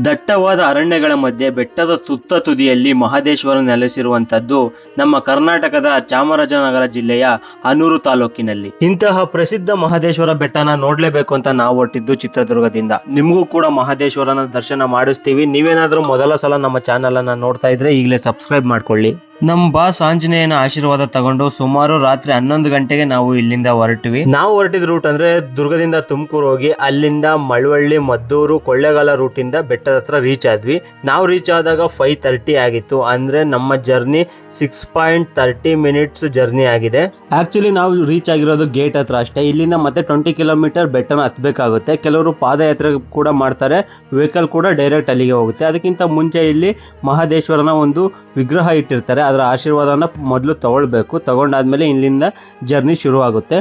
ದಟ್ಟವಾದ ಅರಣ್ಯಗಳ ಮಧ್ಯೆ ಬೆಟ್ಟದ ತುತ್ತ ತುದಿಯಲ್ಲಿ ಮಹದೇಶ್ವರ ನೆಲೆಸಿರುವಂತದ್ದು ನಮ್ಮ ಕರ್ನಾಟಕದ ಚಾಮರಾಜನಗರ ಜಿಲ್ಲೆಯ ಹನೂರು ತಾಲೂಕಿನಲ್ಲಿ. ಇಂತಹ ಪ್ರಸಿದ್ಧ ಮಹದೇಶ್ವರ ಬೆಟ್ಟನ ನೋಡ್ಲೇಬೇಕು ಅಂತ ನಾವು ಹೊರಟಿದ್ದು ಚಿತ್ರದುರ್ಗದಿಂದ. ನಿಮಗೂ ಕೂಡ ಮಹದೇಶ್ವರನ ದರ್ಶನ ಮಾಡಿಸ್ತೀವಿ. ನೀವೇನಾದ್ರೂ ಮೊದಲ ಸಲ ನಮ್ಮ ಚಾನಲ್ ಅನ್ನ ನೋಡ್ತಾ ಇದ್ರೆ ಈಗಲೇ ಸಬ್ಸ್ಕ್ರೈಬ್ ಮಾಡ್ಕೊಳ್ಳಿ. ನಮ್ಮ ಬಾಸ್ ಆಂಜನೇಯನ ಆಶೀರ್ವಾದ ತಗೊಂಡು ಸುಮಾರು ರಾತ್ರಿ 11 ಗಂಟೆಗೆ ನಾವು ಇಲ್ಲಿಂದ ಹೊರಟಿವಿ. ನಾವು ಹೊರಟಿದ ರೂಟ್ ಅಂದ್ರೆ ದುರ್ಗದಿಂದ ತುಮಕೂರು ಹೋಗಿ ಅಲ್ಲಿಂದ ಮಳವಳ್ಳಿ, ಮದ್ದೂರು, ಕೊಳ್ಳೇಗಾಲ ರೂಟ್ ಇಂದ ಬೆಟ್ಟದ ಹತ್ರ ರೀಚ್ ಆದ್ವಿ. ನಾವು ರೀಚ್ ಆದಾಗ 5:30 ಆಗಿತ್ತು. ಅಂದ್ರೆ ನಮ್ಮ ಜರ್ನಿ 6.30 ಮಿನಿಟ್ಸ್ ಜರ್ನಿ ಆಗಿದೆ. ಆಕ್ಚುಲಿ ನಾವು ರೀಚ್ ಆಗಿರೋದು ಗೇಟ್ ಹತ್ರ ಅಷ್ಟೇ. ಇಲ್ಲಿಂದ ಮತ್ತೆ 20 ಕಿಲೋಮೀಟರ್ ಬೆಟ್ಟನ ಹತ್ಬೇಕಾಗುತ್ತೆ. ಕೆಲವರು ಪಾದಯಾತ್ರೆ ಕೂಡ ಮಾಡ್ತಾರೆ, ವೆಹಿಕಲ್ ಕೂಡ ಡೈರೆಕ್ಟ್ ಅಲ್ಲಿಗೆ ಹೋಗುತ್ತೆ. ಅದಕ್ಕಿಂತ ಮುಂಚೆ ಇಲ್ಲಿ ಮಹದೇಶ್ವರನ ಒಂದು ವಿಗ್ರಹ ಇಟ್ಟಿರ್ತಾರೆ. ಅದರ ಆಶೀರ್ವಾದನ ಮೊದಲು ತಗೊಳ್ಬೇಕು. ತಗೊಂಡಾದ್ಮೇಲೆ ಇಲ್ಲಿಂದ ಜರ್ನಿ ಶುರು ಆಗುತ್ತೆ.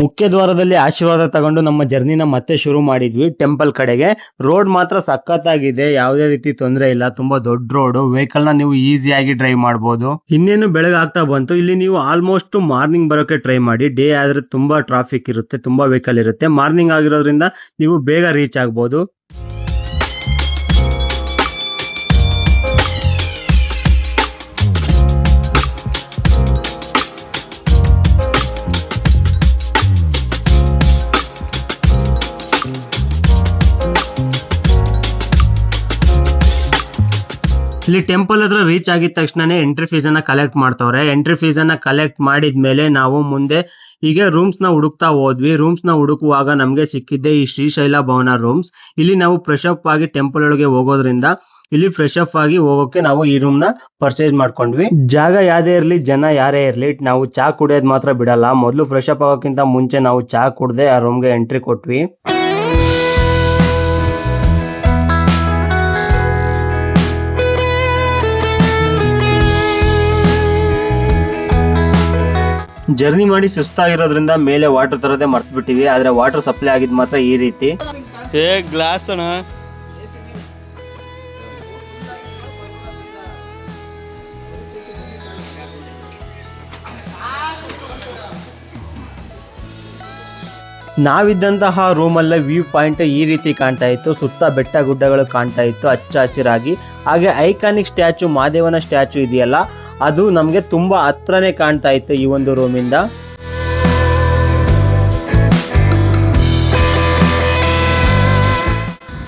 ಮುಖ್ಯ ದ್ವಾರದಲ್ಲಿ ಆಶೀರ್ವಾದ ತಗೊಂಡು ನಮ್ಮ ಜರ್ನಿನ ಮತ್ತೆ ಶುರು ಮಾಡಿದ್ವಿ ಟೆಂಪಲ್ ಕಡೆಗೆ. ರೋಡ್ ಮಾತ್ರ ಸಖತ್ತಾಗಿದೆ, ಯಾವುದೇ ರೀತಿ ತೊಂದರೆ ಇಲ್ಲ. ತುಂಬಾ ದೊಡ್ಡ ರೋಡ್, ವೆಹಿಕಲ್ ನ ನೀವು ಈಸಿಯಾಗಿ ಡ್ರೈವ್ ಮಾಡಬಹುದು. ಇನ್ನೇನು ಬೆಳಗ್ಗೆ ಆಗ್ತಾ ಬಂತು. ಇಲ್ಲಿ ನೀವು ಆಲ್ಮೋಸ್ಟ್ ಮಾರ್ನಿಂಗ್ ಬರೋಕೆ ಟ್ರೈ ಮಾಡಿ. ಡೇ ಆದ್ರೆ ತುಂಬಾ ಟ್ರಾಫಿಕ್ ಇರುತ್ತೆ, ತುಂಬಾ ವೆಹಿಕಲ್ ಇರುತ್ತೆ. ಮಾರ್ನಿಂಗ್ ಆಗಿರೋದ್ರಿಂದ ನೀವು ಬೇಗ ರೀಚ್ ಆಗ್ಬೋದು. ಇಲ್ಲಿ ಟೆಂಪಲ್ ಹತ್ರ ರೀಚ್ ಆಗಿದ ತಕ್ಷಣನೇ ಎಂಟ್ರಿ ಫೀಸ್ ಅನ್ನ ಕಲೆಕ್ಟ್ ಮಾಡ್ತವ್ರೆ. ಎಂಟ್ರಿ ಫೀಸ್ ಅನ್ನ ಕಲೆಕ್ಟ್ ಮಾಡಿದ್ಮೇಲೆ ನಾವು ಮುಂದೆ ಹೀಗೆ ರೂಮ್ಸ್ ನ ಹುಡುಕ್ತಾ ಹೋದ್ವಿ. ರೂಮ್ಸ್ ನ ಹುಡುಕುವಾಗ ನಮ್ಗೆ ಸಿಕ್ಕಿದ್ದೆ ಈ ಶ್ರೀಶೈಲ ಭವನ ರೂಮ್ಸ್. ಇಲ್ಲಿ ನಾವು ಫ್ರೆಶ್ ಅಪ್ ಆಗಿ ಟೆಂಪಲ್ ಒಳಗೆ ಹೋಗೋದ್ರಿಂದ ಇಲ್ಲಿ ಫ್ರೆಶ್ ಅಪ್ ಆಗಿ ಹೋಗೋಕೆ ನಾವು ಈ ರೂಮ್ ನ ಪರ್ಚೇಸ್ ಮಾಡ್ಕೊಂಡ್ವಿ. ಜಾಗ ಯಾವ್ದೇ ಇರ್ಲಿ, ಜನ ಯಾರೇ ಇರ್ಲಿ, ನಾವು ಚಾ ಕುಡಿಯೋದ್ ಮಾತ್ರ ಬಿಡಲ್ಲ. ಮೊದಲು ಫ್ರೆಶ್ ಅಪ್ ಆಗೋಕ್ಕಿಂತ ಮುಂಚೆ ನಾವು ಚಾ ಕುಡ್ದೆ ಆ ರೂಮ್ಗೆ ಎಂಟ್ರಿ ಕೊಟ್ವಿ. ಜರ್ನಿ ಮಾಡಿ ಸುಸ್ತಾಗಿರೋದ್ರಿಂದ ಮೇಲೆ ವಾಟರ್ ತರೋದೇ ಮರ್ತು ಬಿಟ್ಟಿವಿ. ಆದ್ರೆ ವಾಟರ್ ಸಪ್ಲೈ ಆಗಿದ್ ಮಾತ್ರ ಈ ರೀತಿ. ಗ್ಲಾಸ್ ಅಣ್ಣ, ನಾವಿದ್ದಂತಹ ರೂಮಲ್ಲೇ ವ್ಯೂ ಪಾಯಿಂಟ್ ಈ ರೀತಿ ಕಾಣ್ತಾ ಇತ್ತು. ಸುತ್ತ ಬೆಟ್ಟ ಗುಡ್ಡಗಳು ಕಾಣ್ತಾ ಇತ್ತು ಹಚ್ಚ ಹಸಿರಾಗಿ. ಹಾಗೆ ಐಕಾನಿಕ್ ಸ್ಟ್ಯಾಚು, ಮಹಾದೇವನ ಸ್ಟ್ಯಾಚು ಇದೆಯಲ್ಲ, ಅದು ನಮ್ಗೆ ತುಂಬಾ ಹತ್ರನೇ ಕಾಣ್ತಾ ಇತ್ತು ಈ ಒಂದು ರೂಮಿಂದ.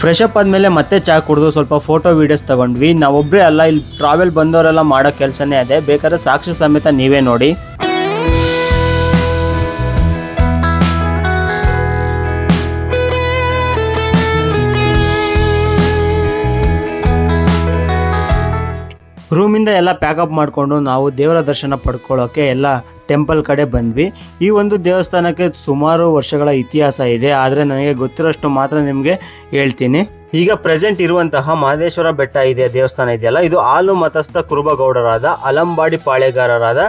ಫ್ರೆಶ್ ಅಪ್ ಆದ್ಮೇಲೆ ಮತ್ತೆ ಚಾ ಕುಡಿದು ಸ್ವಲ್ಪ ಫೋಟೋ ವಿಡಿಯೋಸ್ ತಗೊಂಡ್ವಿ. ನಾವೊಬ್ಬರೇ ಅಲ್ಲ, ಇಲ್ಲಿ ಟ್ರಾವೆಲ್ ಬಂದವರೆಲ್ಲ ಮಾಡೋ ಕೆಲಸನೇ ಅದೇ. ಬೇಕಾದ್ರೆ ಸಾಕ್ಷಿ ಸಮೇತ ನೀವೇ ನೋಡಿ. ರೂಮಿಂದ ಎಲ್ಲ ಪ್ಯಾಕಪ್ ಮಾಡಿಕೊಂಡು ನಾವು ದೇವರ ದರ್ಶನ ಪಡ್ಕೊಳ್ಳೋಕೆ ಎಲ್ಲ ಟೆಂಪಲ್ ಕಡೆ ಬಂದ್ವಿ. ಈ ಒಂದು ದೇವಸ್ಥಾನಕ್ಕೆ ಸುಮಾರು ವರ್ಷಗಳ ಇತಿಹಾಸ ಇದೆ, ಆದರೆ ನನಗೆ ಗೊತ್ತಿರೋಷ್ಟು ಮಾತ್ರ ನಿಮಗೆ ಹೇಳ್ತೀನಿ. ಈಗ ಪ್ರೆಸೆಂಟ್ ಇರುವಂತಹ ಮಹದೇಶ್ವರ ಬೆಟ್ಟ ಇದೆ, ದೇವಸ್ಥಾನ ಇದೆಯಲ್ಲ, ಇದು ಆಲು ಮತಸ್ಥ ಕುರುಬಗೌಡರಾದ ಅಲಂಬಾಡಿ ಪಾಳೆಗಾರರಾದ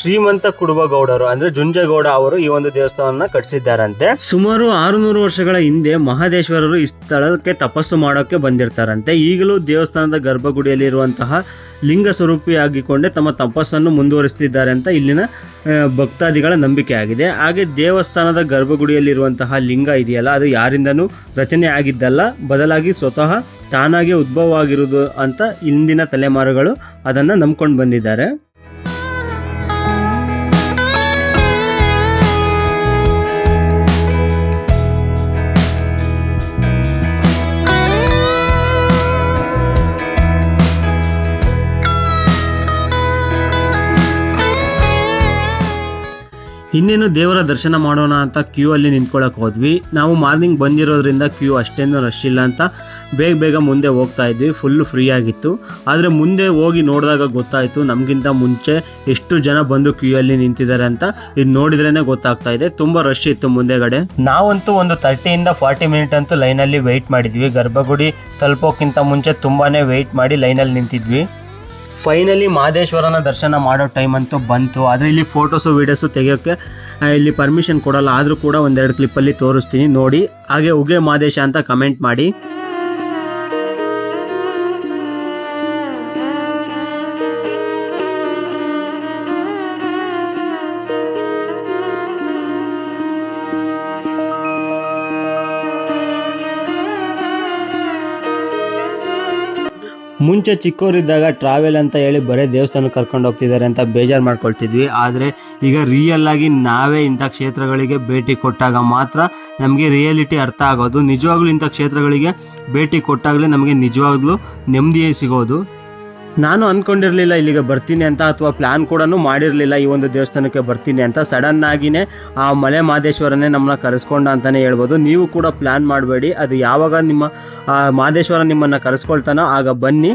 ಶ್ರೀಮಂತ ಕುಡುಬಗೌಡರು ಅಂದ್ರೆ ಜುಂಜೇಗೌಡ ಅವರು ಈ ಒಂದು ದೇವಸ್ಥಾನವನ್ನ ಕಟ್ಟಿಸಿದ್ದಾರಂತೆ. ಸುಮಾರು 600 ವರ್ಷಗಳ ಹಿಂದೆ ಮಹದೇಶ್ವರರು ಈ ಸ್ಥಳಕ್ಕೆ ತಪಸ್ಸು ಮಾಡೋಕೆ ಬಂದಿರ್ತಾರಂತೆ. ಈಗಲೂ ದೇವಸ್ಥಾನದ ಗರ್ಭಗುಡಿಯಲ್ಲಿ ಇರುವಂತಹ ಲಿಂಗ ಸ್ವರೂಪಿಯಾಗಿಕೊಂಡೇ ತಮ್ಮ ತಪಸ್ಸನ್ನು ಮುಂದುವರಿಸುತ್ತಿದ್ದಾರೆ ಅಂತ ಇಲ್ಲಿನ ಭಕ್ತಾದಿಗಳ ನಂಬಿಕೆ ಆಗಿದೆ. ಹಾಗೆ ದೇವಸ್ಥಾನದ ಗರ್ಭಗುಡಿಯಲ್ಲಿರುವಂತಹ ಲಿಂಗ ಇದೆಯಲ್ಲ, ಅದು ಯಾರಿಂದನೂ ರಚನೆ ಆಗಿದ್ದಲ್ಲ, ಬದಲಾಗಿ ಸ್ವತಃ ತಾನಾಗೆ ಉದ್ಭವ ಆಗಿರುವುದು ಅಂತ ಇಂದಿನ ತಲೆಮಾರುಗಳು ಅದನ್ನ ನಂಬ್ಕೊಂಡು ಬಂದಿದ್ದಾರೆ. ಇನ್ನೇನು ದೇವರ ದರ್ಶನ ಮಾಡೋಣ ಅಂತ ಕ್ಯೂ ಅಲ್ಲಿ ನಿಂತ್ಕೊಳ್ಳೋಕೆ ಹೋದ್ವಿ. ನಾವು ಮಾರ್ನಿಂಗ್ ಬಂದಿರೋದ್ರಿಂದ ಕ್ಯೂ ಅಷ್ಟೇನು ರಶ್ ಇಲ್ಲ ಅಂತ ಬೇಗ ಮುಂದೆ ಹೋಗ್ತಾ ಇದ್ವಿ. ಫುಲ್ ಫ್ರೀ ಆಗಿತ್ತು. ಆದರೆ ಮುಂದೆ ಹೋಗಿ ನೋಡಿದಾಗ ಗೊತ್ತಾಯಿತು ನಮಗಿಂತ ಮುಂಚೆ ಎಷ್ಟು ಜನ ಬಂದು ಕ್ಯೂ ಅಲ್ಲಿ ನಿಂತಿದ್ದಾರೆ ಅಂತ. ಇದು ನೋಡಿದ್ರೇನೆ ಗೊತ್ತಾಗ್ತಾ ಇದೆ, ತುಂಬ ರಶ್ ಇತ್ತು ಮುಂದೆಗಡೆ. ನಾವಂತೂ ಒಂದು 30 to 40 ಮಿನಿಟ್ ಅಂತೂ ಲೈನಲ್ಲಿ ವೆಯ್ಟ್ ಮಾಡಿದ್ವಿ. ಗರ್ಭಗುಡಿ ತಲುಪೋಕ್ಕಿಂತ ಮುಂಚೆ ತುಂಬಾನೇ ವೆಯ್ಟ್ ಮಾಡಿ ಲೈನಲ್ಲಿ ನಿಂತಿದ್ವಿ. ಫೈನಲಿ ಮಹದೇಶ್ವರನ ದರ್ಶನ ಮಾಡೋ ಟೈಮ್ ಅಂತೂ ಬಂತು. ಆದರೆ ಇಲ್ಲಿ ಫೋಟೋಸು ವೀಡಿಯೋಸು ತೆಗೆಯೋಕ್ಕೆ ಇಲ್ಲಿ ಪರ್ಮಿಷನ್ ಕೊಡಲ್ಲ. ಆದರೂ ಕೂಡ ಒಂದೆರಡು ಕ್ಲಿಪ್ಪಲ್ಲಿ ತೋರಿಸ್ತೀನಿ ನೋಡಿ. ಹಾಗೆ ಉಗೆ ಮಹದೇಶ ಅಂತ ಕಮೆಂಟ್ ಮಾಡಿ. ಮುಂಚೆ ಚಿಕ್ಕವರಿದ್ದಾಗ ಟ್ರಾವೆಲ್ ಅಂತ ಹೇಳಿ ಬರೀ ದೇವಸ್ಥಾನಕ್ಕೆ ಕರ್ಕೊಂಡು ಹೋಗ್ತಿದ್ದಾರೆ ಅಂತ ಬೇಜಾರು ಮಾಡ್ಕೊಳ್ತಿದ್ವಿ. ಆದರೆ ಈಗ ರಿಯಲ್ ಆಗಿ ನಾವೇ ಇಂಥ ಕ್ಷೇತ್ರಗಳಿಗೆ ಭೇಟಿ ಕೊಟ್ಟಾಗ ಮಾತ್ರ ನಮಗೆ ರಿಯಾಲಿಟಿ ಅರ್ಥ ಆಗೋದು. ನಿಜವಾಗ್ಲೂ ಇಂಥ ಕ್ಷೇತ್ರಗಳಿಗೆ ಭೇಟಿ ಕೊಟ್ಟಾಗಲೇ ನಮಗೆ ನಿಜವಾಗ್ಲೂ ನೆಮ್ಮದಿ ಸಿಗೋದು. ನಾನು ಅಂದ್ಕೊಂಡಿರಲಿಲ್ಲ ಇಲ್ಲಿಗೆ ಬರ್ತೀನಿ ಅಂತ, ಅಥವಾ ಪ್ಲ್ಯಾನ್ ಕೂಡ ಮಾಡಿರಲಿಲ್ಲ ಈ ಒಂದು ದೇವಸ್ಥಾನಕ್ಕೆ ಬರ್ತೀನಿ ಅಂತ. ಸಡನ್ ಆಗಿನೇ ಆ ಮಲೆ ಮಹದೇಶ್ವರನೇ ನಮ್ಮನ್ನ ಕರೆಸ್ಕೊಂಡ ಅಂತಲೇ ಹೇಳ್ಬೋದು. ನೀವು ಕೂಡ ಪ್ಲ್ಯಾನ್ ಮಾಡಬೇಡಿ, ಅದು ಯಾವಾಗ ನಿಮ್ಮ ಮಹದೇಶ್ವರ ನಿಮ್ಮನ್ನು ಕರೆಸ್ಕೊಳ್ತಾನೋ ಆಗ ಬನ್ನಿ.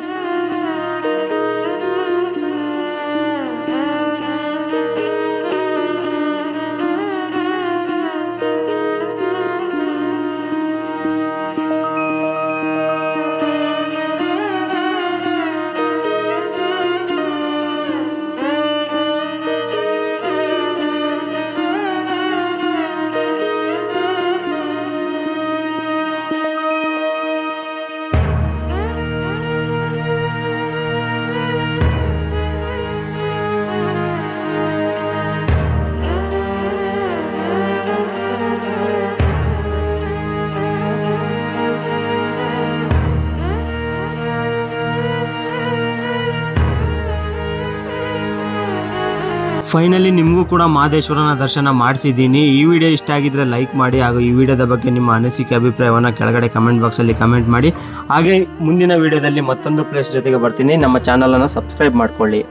ಫೈನಲಿ ನಿಮಗೂ ಕೂಡ ಮಹದೇಶ್ವರನ ದರ್ಶನ ಮಾಡಿಸಿದ್ದೀನಿ. ಈ ವಿಡಿಯೋ ಇಷ್ಟ ಆಗಿದ್ರೆ ಲೈಕ್ ಮಾಡಿ, ಹಾಗೂ ಈ ವಿಡಿಯೋದ ಬಗ್ಗೆ ನಿಮ್ಮ ಅನಿಸಿಕೆ ಅಭಿಪ್ರಾಯವನ್ನು ಕೆಳಗಡೆ ಕಮೆಂಟ್ ಬಾಕ್ಸಲ್ಲಿ ಕಮೆಂಟ್ ಮಾಡಿ. ಹಾಗೆ ಮುಂದಿನ ವಿಡಿಯೋದಲ್ಲಿ ಮತ್ತೊಂದು ಪ್ಲೇಸ್ ಜೊತೆಗೆ ಬರ್ತೀನಿ. ನಮ್ಮ ಚಾನಲನ್ನು ಸಬ್ಸ್ಕ್ರೈಬ್ ಮಾಡ್ಕೊಳ್ಳಿ.